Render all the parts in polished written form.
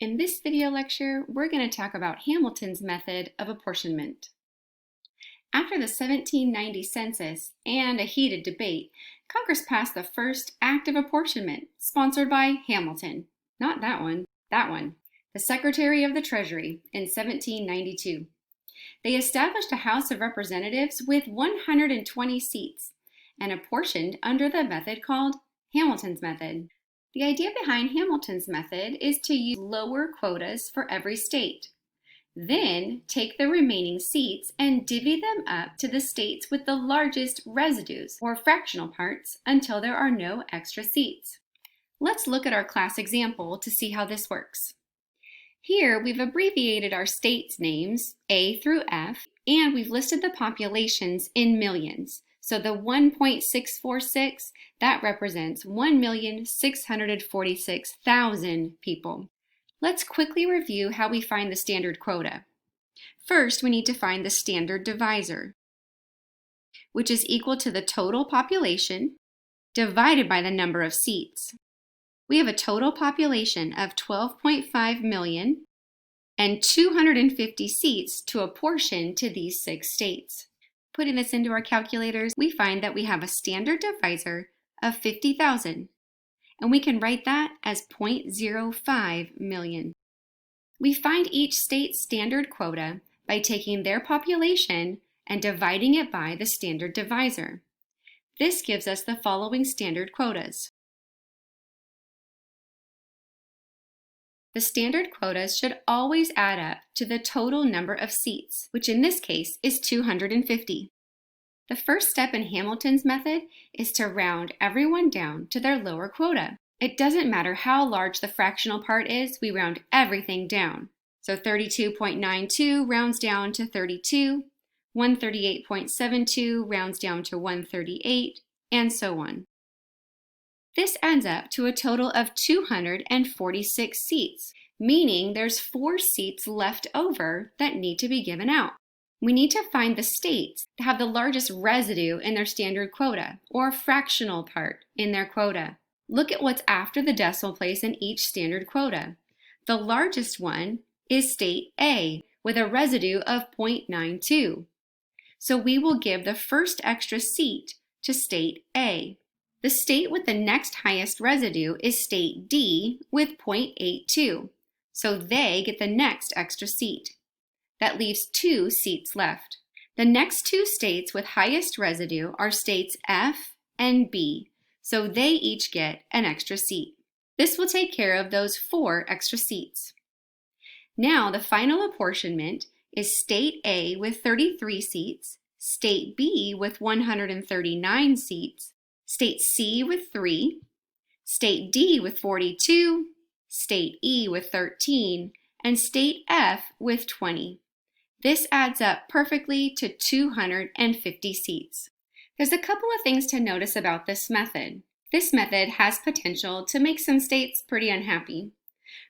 In this video lecture, we're going to talk about Hamilton's method of apportionment. After the 1790 census and a heated debate, Congress passed the first Act of Apportionment, sponsored by Hamilton. Not that one, the Secretary of the Treasury in 1792. They established a House of Representatives with 120 seats and apportioned under the method called Hamilton's method. The idea behind Hamilton's method is to use lower quotas for every state. Then take the remaining seats and divvy them up to the states with the largest residues or fractional parts until there are no extra seats. Let's look at our class example to see how this works. Here we've abbreviated our states' names, A through F, and we've listed the populations in millions. So the 1.646, that represents 1,646,000 people. Let's quickly review how we find the standard quota. First, we need to find the standard divisor, which is equal to the total population divided by the number of seats. We have a total population of 12.5 million and 250 seats to apportion to these 6 states. Putting this into our calculators, we find that we have a standard divisor of 50,000, and we can write that as 0.05 million. We find each state's standard quota by taking their population and dividing it by the standard divisor. This gives us the following standard quotas. The standard quotas should always add up to the total number of seats, which in this case is 250. The first step in Hamilton's method is to round everyone down to their lower quota. It doesn't matter how large the fractional part is, we round everything down. So 32.92 rounds down to 32, 138.72 rounds down to 138, and so on. This adds up to a total of 246 seats, meaning there's 4 seats left over that need to be given out. We need to find the states that have the largest residue in their standard quota, or fractional part in their quota. Look at what's after the decimal place in each standard quota. The largest one is state A, with a residue of 0.92. So we will give the first extra seat to state A. The state with the next highest residue is state D with 0.82, so they get the next extra seat. That leaves 2 seats left. The next 2 states with highest residue are states F and B, so they each get an extra seat. This will take care of those 4 extra seats. Now the final apportionment is state A with 33 seats, state B with 139 seats, state C with 3, state D with 42, state E with 13, and state F with 20. This adds up perfectly to 250 seats. There's a couple of things to notice about this method. This method has potential to make some states pretty unhappy.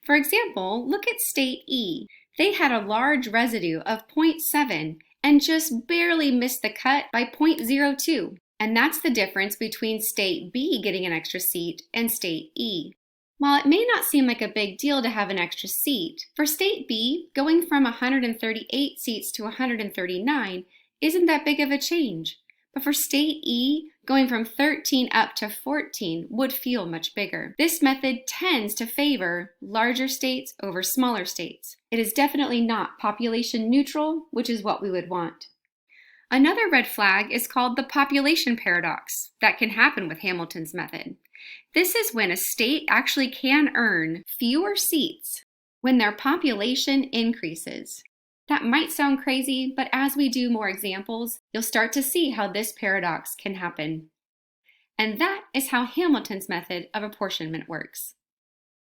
For example, look at state E. They had a large residue of 0.7 and just barely missed the cut by 0.02. And that's the difference between state B getting an extra seat and state E. While it may not seem like a big deal to have an extra seat, for state B, going from 138 seats to 139 isn't that big of a change. But for state E, going from 13 up to 14 would feel much bigger. This method tends to favor larger states over smaller states. It is definitely not population neutral, which is what we would want. Another red flag is called the population paradox that can happen with Hamilton's method. This is when a state actually can earn fewer seats when their population increases. That might sound crazy, but as we do more examples, you'll start to see how this paradox can happen. And that is how Hamilton's method of apportionment works.